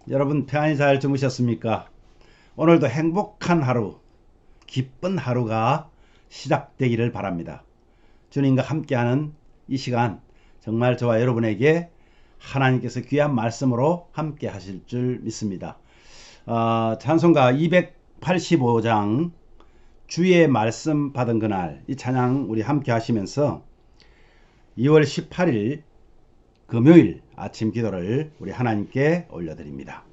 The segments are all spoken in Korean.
여러분 평안히 잘 주무셨습니까? 오늘도 행복한 하루, 기쁜 하루가 시작되기를 바랍니다. 주님과 함께하는 이 시간 정말 저와 여러분에게 하나님께서 귀한 말씀으로 함께 하실 줄 믿습니다. 찬송가 285장 주의 말씀 받은 그날 이 찬양 우리 함께 하시면서 2월 18일 금요일 아침 기도를 우리 하나님께 올려드립니다.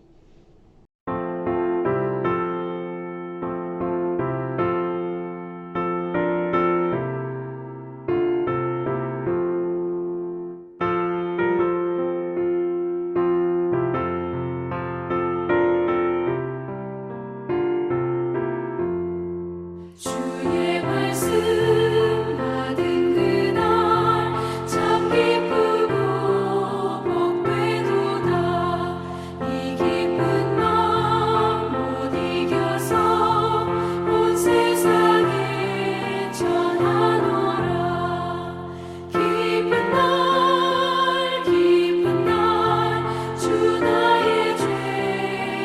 주의 말씀 받은 그날 참 기쁘고 복되도다. 이 기쁜 마음 못 이겨서 온 세상에 전하노라. 기쁜 날 주 나의 죄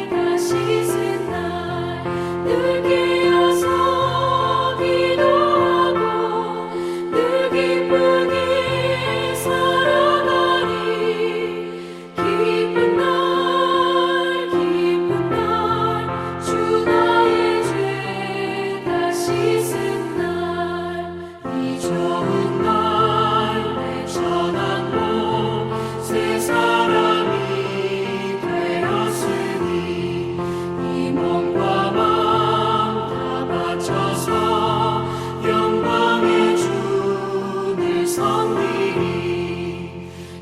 다 씻은 날 늘 깨어서 기도하고 늘 기쁘게 살아가리. 기쁜 날 주 나의 죄 다 씻은 날 이 좋은 날 내 전한 몸 새 사람이 되었으니 이 몸과 마음 다 바쳐서 영광의 주를 섬기리.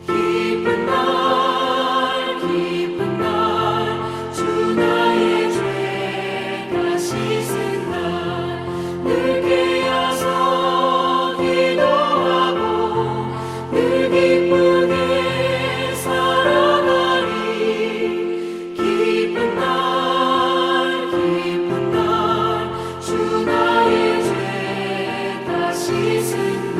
기쁜 날 주 나의 죄 다 씻은 날 늘 깨어서 기도하고 늘 기쁘게 살아가리. 기쁜 날 주 나의 죄 다 씻은 날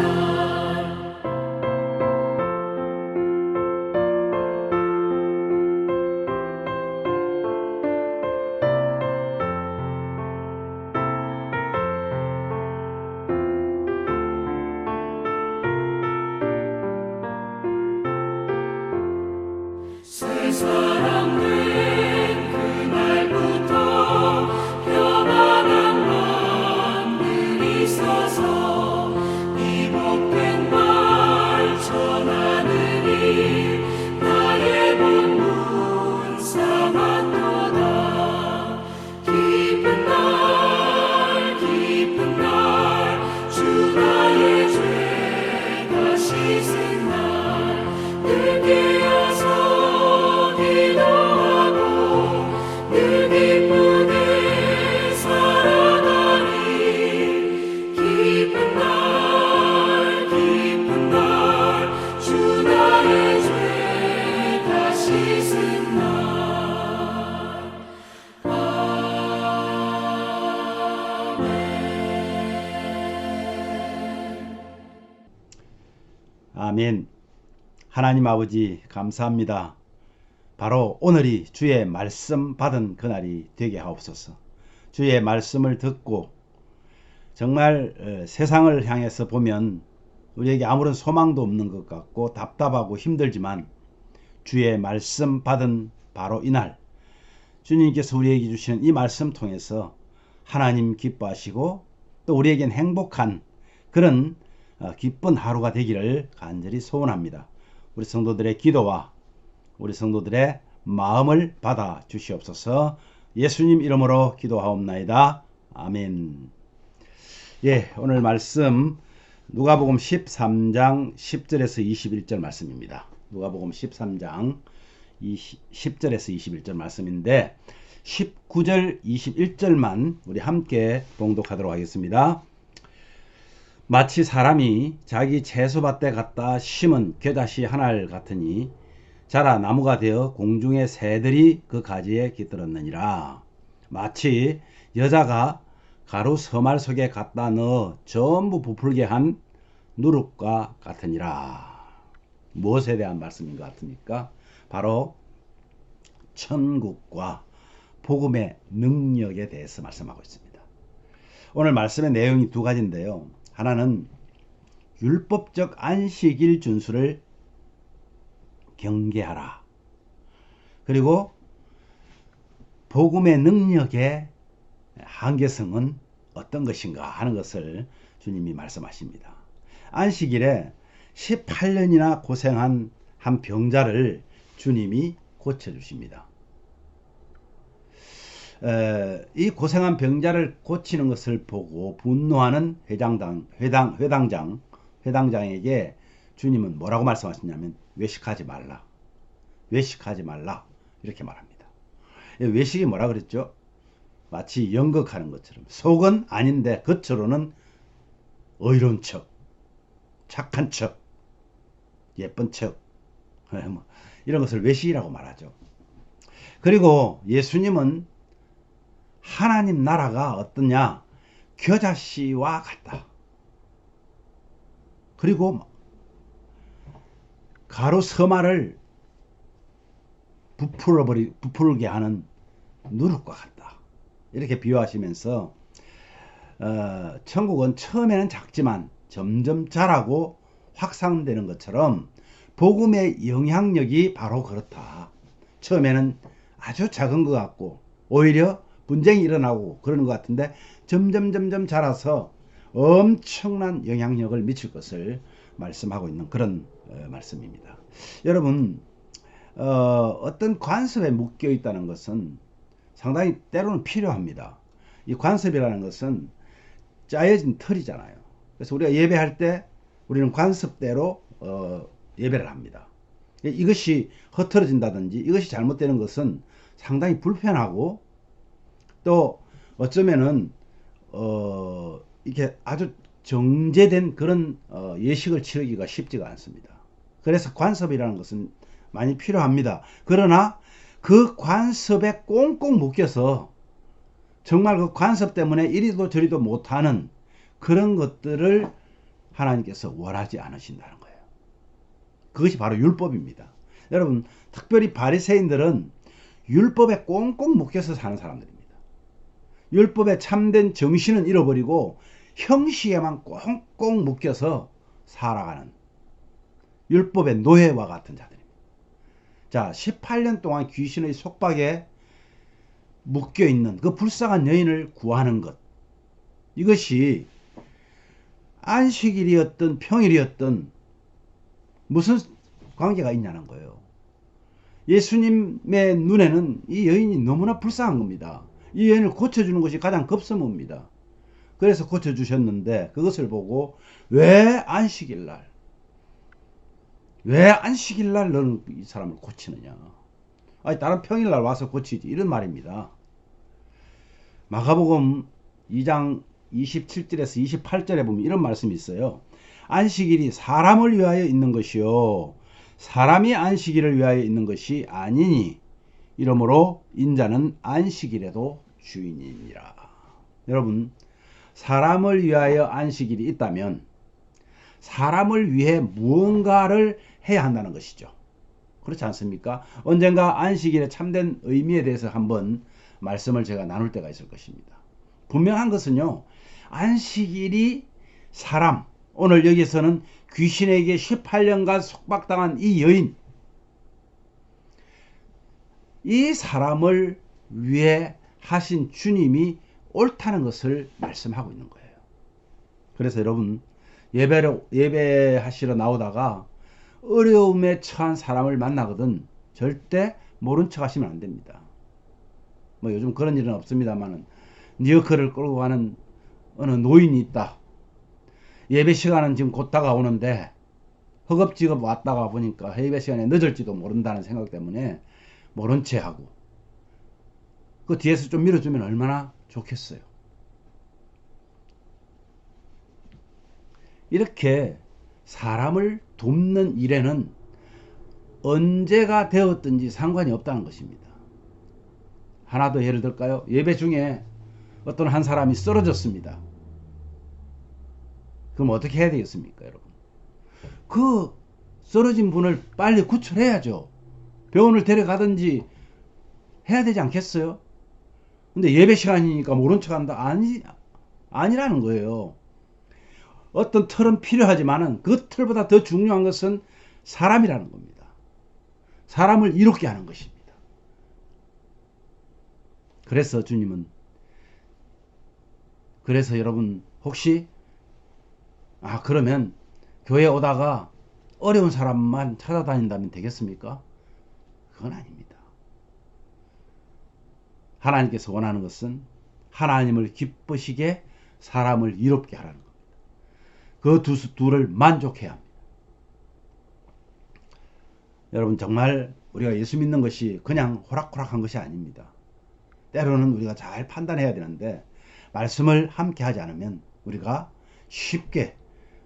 새 사람 된 그날부터 평안한 마음 늘 있어서 이 복된 말 전하느니 나의 본문 삼았도다. 기쁜 날 주 나의 죄 다 씻은 날 늘 깨어서 기도하고 늘 기쁘게 살아가리. 기쁜 날 주 나의 죄 다 씻은 날 아멘. 하나님 아버지 감사합니다. 바로 오늘이 주의 말씀 받은 그날이 되게 하옵소서. 주의 말씀을 듣고 정말 세상을 향해서 보면 우리에게 아무런 소망도 없는 것 같고 답답하고 힘들지만 주의 말씀 받은 바로 이날 주님께서 우리에게 주시는 이 말씀 통해서 하나님 기뻐하시고 또 우리에겐 행복한 그런 기쁜 하루가 되기를 간절히 소원합니다. 우리 성도들의 기도와 우리 성도들의 마음을 받아 주시옵소서. 예수님 이름으로 기도하옵나이다. 아멘. 예, 오늘 말씀 누가복음 13장 10절에서 21절 말씀입니다. 누가복음 13장 10절에서 21절 말씀인데 19절 21절만 우리 함께 봉독하도록 하겠습니다. 마치 사람이 자기 채소밭에 갖다 심은 겨자씨 하나를 같으니 자라 나무가 되어 공중의 새들이 그 가지에 깃들었느니라. 마치 여자가 가루 서말 속에 갖다 넣어 전부 부풀게 한 누룩과 같으니라. 무엇에 대한 말씀인 것 같습니까? 바로 천국과 복음의 능력에 대해서 말씀하고 있습니다. 오늘 말씀의 내용이 두 가지인데요. 하나는 율법적 안식일 준수를 경계하라. 그리고 복음의 능력의 한계성은 어떤 것인가 하는 것을 주님이 말씀하십니다. 안식일에 18년이나 고생한 한 병자를 주님이 고쳐주십니다. 이 고생한 병자를 고치는 것을 보고 분노하는 회당장에게 주님은 뭐라고 말씀하시냐면 외식하지 말라. 외식하지 말라. 이렇게 말합니다. 외식이 뭐라 그랬죠? 마치 연극하는 것처럼 속은 아닌데 겉으로는 의로운 척, 착한 척, 예쁜 척 이런 것을 외식이라고 말하죠. 그리고 예수님은 하나님 나라가 어떠냐? 겨자씨와 같다. 그리고 가루 서말을 부풀게 하는 누룩과 같다. 이렇게 비유하시면서 천국은 처음에는 작지만 점점 자라고 확산되는 것처럼 복음의 영향력이 바로 그렇다. 처음에는 아주 작은 것 같고 오히려 분쟁이 일어나고 그러는 것 같은데 점점 자라서 엄청난 영향력을 미칠 것을 말씀하고 있는 그런 말씀입니다. 여러분, 어떤 관습에 묶여 있다는 것은 상당히 때로는 필요합니다. 이 관습이라는 것은 짜여진 틀이잖아요. 그래서 우리가 예배할 때 우리는 관습대로 예배를 합니다. 이것이 흐트러진다든지 이것이 잘못되는 것은 상당히 불편하고 또 어쩌면은 이렇게 아주 정제된 그런 예식을 치르기가 쉽지가 않습니다. 그래서 관습이라는 것은 많이 필요합니다. 그러나 그 관습에 꽁꽁 묶여서 정말 그 관습 때문에 이리도 저리도 못하는 그런 것들을 하나님께서 원하지 않으신다는 거예요. 그것이 바로 율법입니다. 여러분, 특별히 바리새인들은 율법에 꽁꽁 묶여서 사는 사람들입니다. 율법의 참된 정신은 잃어버리고 형식에만 꽁꽁 묶여서 살아가는 율법의 노예와 같은 자들입니다. 자, 18년 동안 귀신의 속박에 묶여있는 그 불쌍한 여인을 구하는 것, 이것이 안식일이었던 평일이었던 무슨 관계가 있냐는 거예요. 예수님의 눈에는 이 여인이 너무나 불쌍한 겁니다. 이 여인을 고쳐주는 것이 가장 급선무입니다. 그래서 고쳐주셨는데 그것을 보고 왜 안식일날 너는 이 사람을 고치느냐? 아니 다른 평일날 와서 고치지, 이런 말입니다. 마가복음 2장 27절에서 28절에 보면 이런 말씀이 있어요. 안식일이 사람을 위하여 있는 것이요 사람이 안식일을 위하여 있는 것이 아니니 이러므로 인자는 안식일에도 주인이니라. 여러분, 사람을 위하여 안식일이 있다면 사람을 위해 무언가를 해야 한다는 것이죠. 그렇지 않습니까? 언젠가 안식일의 참된 의미에 대해서 한번 말씀을 제가 나눌 때가 있을 것입니다. 분명한 것은요, 안식일이 사람, 오늘 여기서는 귀신에게 18년간 속박당한 이 여인, 이 사람을 위해 하신 주님이 옳다는 것을 말씀하고 있는 거예요. 그래서 여러분, 예배하시러 나오다가 어려움에 처한 사람을 만나거든 절대 모른 척 하시면 안 됩니다. 뭐 요즘 그런 일은 없습니다만은 리어커를 끌고 가는 어느 노인이 있다. 예배 시간은 지금 곧 다가오는데 허겁지겁 왔다가 보니까 예배 시간에 늦을지도 모른다는 생각 때문에 모른 채 하고 그 뒤에서 좀 밀어주면 얼마나 좋겠어요. 이렇게 사람을 돕는 일에는 언제가 되었든지 상관이 없다는 것입니다. 하나 더 예를 들까요? 예배 중에 어떤 한 사람이 쓰러졌습니다. 그럼 어떻게 해야 되겠습니까, 여러분? 그 쓰러진 분을 빨리 구출해야죠. 병원을 데려가든지 해야 되지 않겠어요? 근데 예배 시간이니까 모른 척 한다. 아니라는 거예요. 어떤 틀은 필요하지만은 그 틀보다 더 중요한 것은 사람이라는 겁니다. 사람을 이롭게 하는 것입니다. 그래서 여러분 혹시 그러면 교회 오다가 어려운 사람만 찾아다닌다면 되겠습니까? 그건 아닙니다. 하나님께서 원하는 것은 하나님을 기쁘시게 사람을 이롭게 하라는 겁니다. 그 둘을 만족해야 합니다. 여러분 정말 우리가 예수 믿는 것이 그냥 호락호락한 것이 아닙니다. 때로는 우리가 잘 판단해야 되는데 말씀을 함께 하지 않으면 우리가 쉽게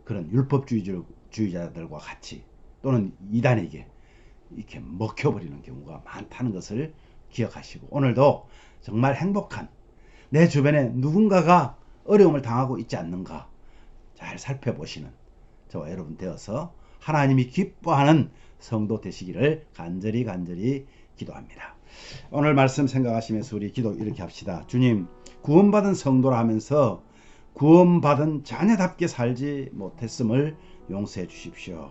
그런 율법주의자들과 같이 또는 이단에게 이렇게 먹혀버리는 경우가 많다는 것을 기억하시고 오늘도 정말 행복한 내 주변에 누군가가 어려움을 당하고 있지 않는가 잘 살펴보시는 저와 여러분 되어서 하나님이 기뻐하는 성도 되시기를 간절히 기도합니다. 오늘 말씀 생각하시면서 우리 기도 이렇게 합시다. 주님, 구원받은 성도라 하면서 구원받은 자녀답게 살지 못했음을 용서해 주십시오.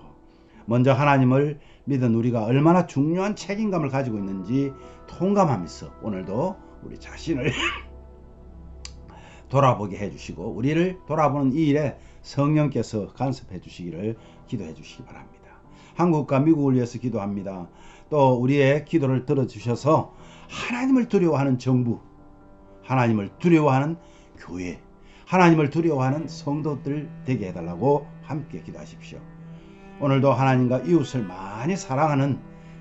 먼저 하나님을 믿은 우리가 얼마나 중요한 책임감을 가지고 있는지 통감하면서 오늘도 우리 자신을 돌아보게 해주시고 우리를 돌아보는 이 일에 성령께서 간섭해 주시기를 기도해 주시기 바랍니다. 한국과 미국을 위해서 기도합니다. 또 우리의 기도를 들어주셔서 하나님을 두려워하는 정부, 하나님을 두려워하는 교회, 하나님을 두려워하는 성도들 되게 해달라고 함께 기도하십시오. 오늘도 하나님과 이웃을 많이 사랑하는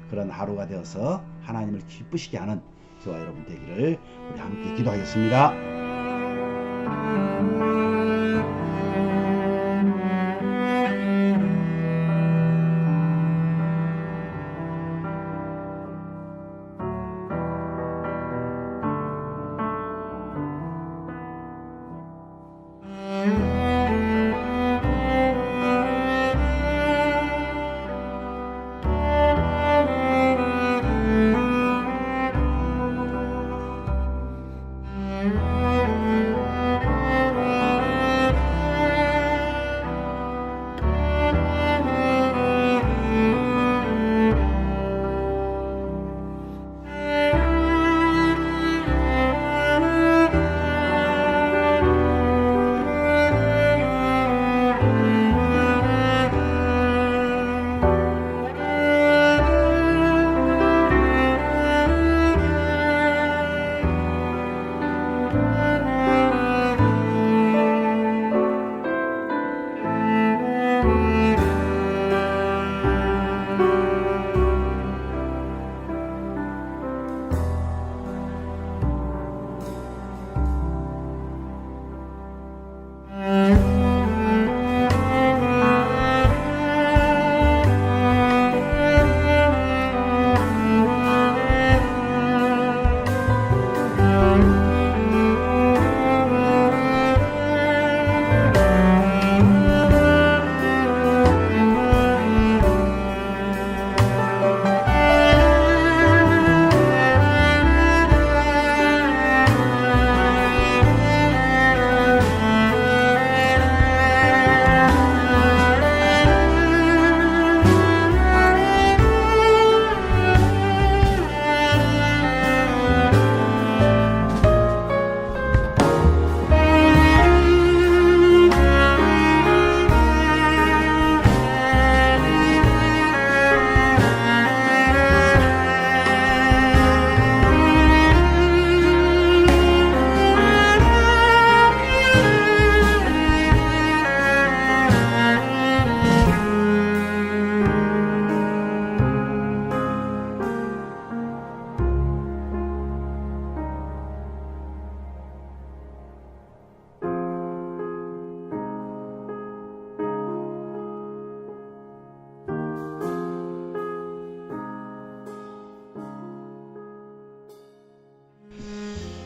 그런 하루가 되어서 하나님을 기쁘시게 하는 저와 여러분 되기를 우리 함께 기도하겠습니다.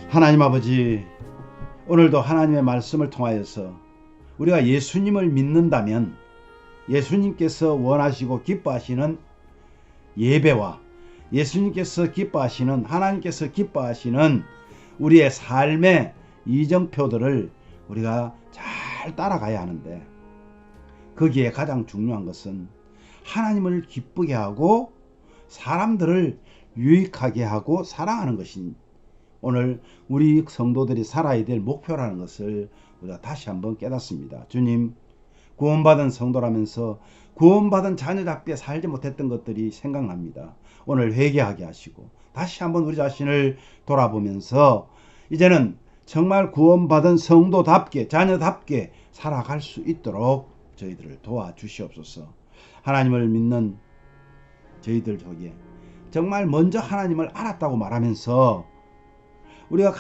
하나님 아버지, 오늘도 하나님의 말씀을 통하여서 우리가 예수님을 믿는다면 예수님께서 원하시고 기뻐하시는 예배와 예수님께서 기뻐하시는, 하나님께서 기뻐하시는 우리의 삶의 이정표들을 우리가 잘 따라가야 하는데, 거기에 가장 중요한 것은 하나님을 기쁘게 하고 사람들을 유익하게 하고 사랑하는 것이 오늘 우리 성도들이 살아야 될 목표라는 것을 우리가 다시 한번 깨닫습니다. 주님, 구원받은 성도라면서 구원받은 자녀답게 살지 못했던 것들이 생각납니다. 오늘 회개하게 하시고 다시 한번 우리 자신을 돌아보면서 이제는 정말 구원받은 성도답게, 자녀답게 살아갈 수 있도록 저희들을 도와주시옵소서. 하나님을 믿는 저희들 속에 정말 먼저 하나님을 알았다고 말하면서 우리가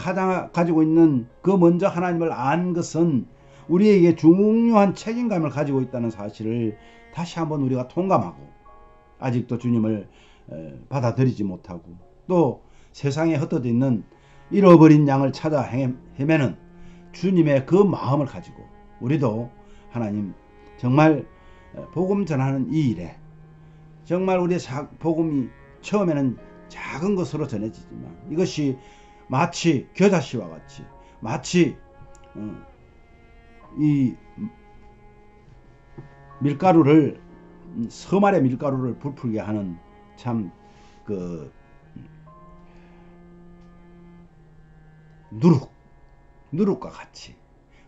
가지고 있는 그 먼저 하나님을 안 것은 우리에게 중요한 책임감을 가지고 있다는 사실을 다시 한번 우리가 통감하고, 아직도 주님을 받아들이지 못하고 또 세상에 흩어져 있는 잃어버린 양을 찾아 헤매는 주님의 그 마음을 가지고 우리도 하나님 정말 복음 전하는 이 일에 정말 우리의 복음이 처음에는 작은 것으로 전해지지만 이것이 마치 겨자씨와 같이, 마치 이 밀가루를, 서말의 밀가루를 부풀게 하는 참 그 누룩과 같이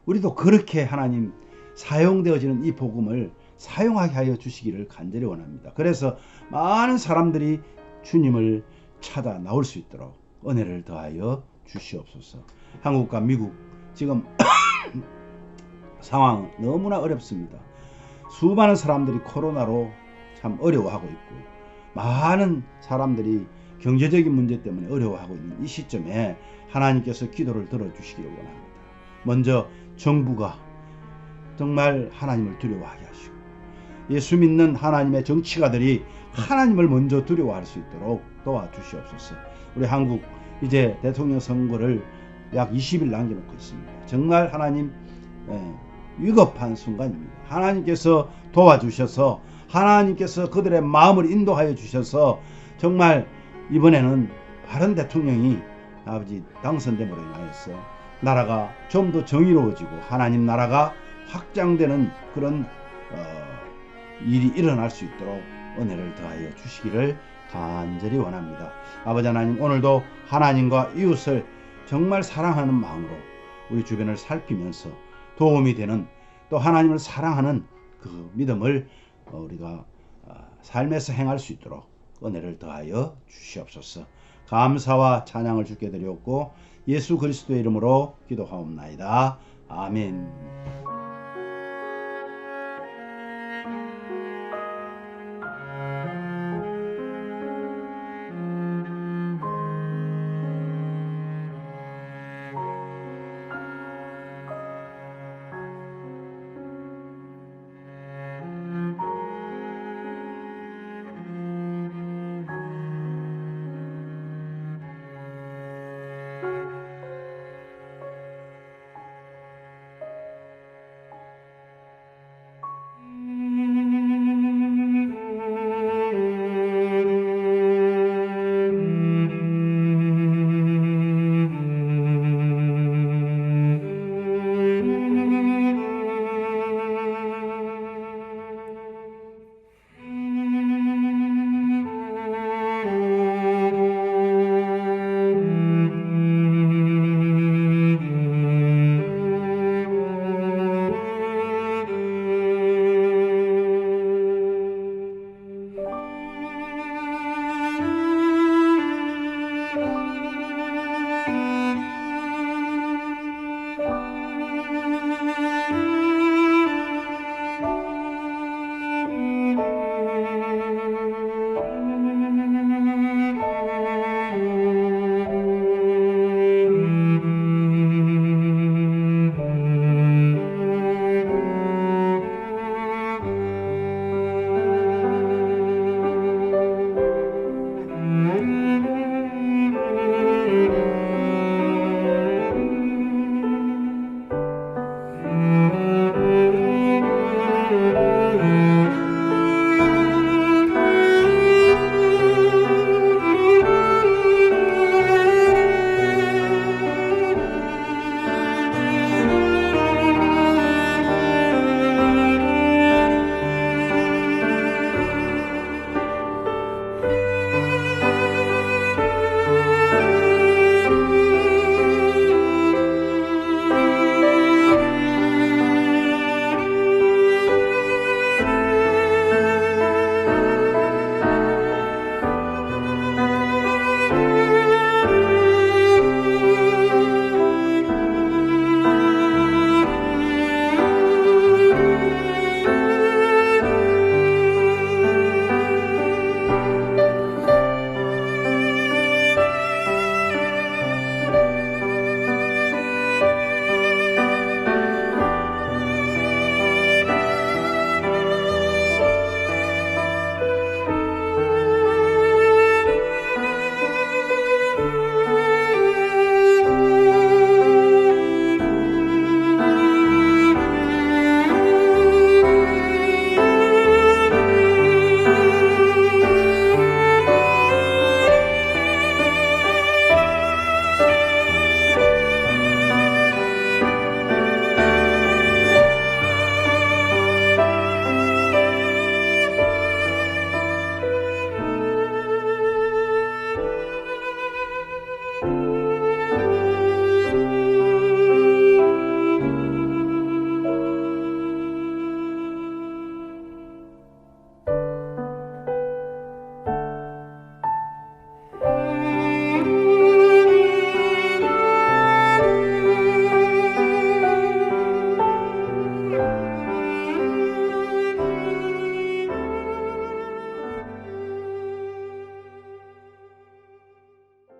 우리도 그렇게 하나님 사용되어지는 이 복음을 사용하게 하여 주시기를 간절히 원합니다. 그래서 많은 사람들이 주님을 찾아 나올 수 있도록 은혜를 더하여 주시옵소서. 한국과 미국 지금 상황 너무나 어렵습니다. 수많은 사람들이 코로나로 참 어려워하고 있고, 많은 사람들이 경제적인 문제 때문에 어려워하고 있는 이 시점에 하나님께서 기도를 들어주시기를 원합니다. 먼저 정부가 정말 하나님을 두려워하게 하시고, 예수 믿는 하나님의 정치가들이 하나님을 먼저 두려워할 수 있도록 도와주시옵소서. 우리 한국 이제 대통령 선거를 약 20일 남겨놓고 있습니다. 정말 하나님 위급한 순간입니다. 하나님께서 도와주셔서, 하나님께서 그들의 마음을 인도하여 주셔서 정말 이번에는 바른 대통령이 아버지 당선됨으로 인하여서 나라가 좀 더 정의로워지고 하나님 나라가 확장되는 그런 일이 일어날 수 있도록 은혜를 더하여 주시기를 간절히 원합니다. 아버지 하나님, 오늘도 하나님과 이웃을 정말 사랑하는 마음으로 우리 주변을 살피면서 도움이 되는, 또 하나님을 사랑하는 그 믿음을 우리가 삶에서 행할 수 있도록 은혜를 더하여 주시옵소서. 감사와 찬양을 주께 드렸고 예수 그리스도의 이름으로 기도하옵나이다. 아멘.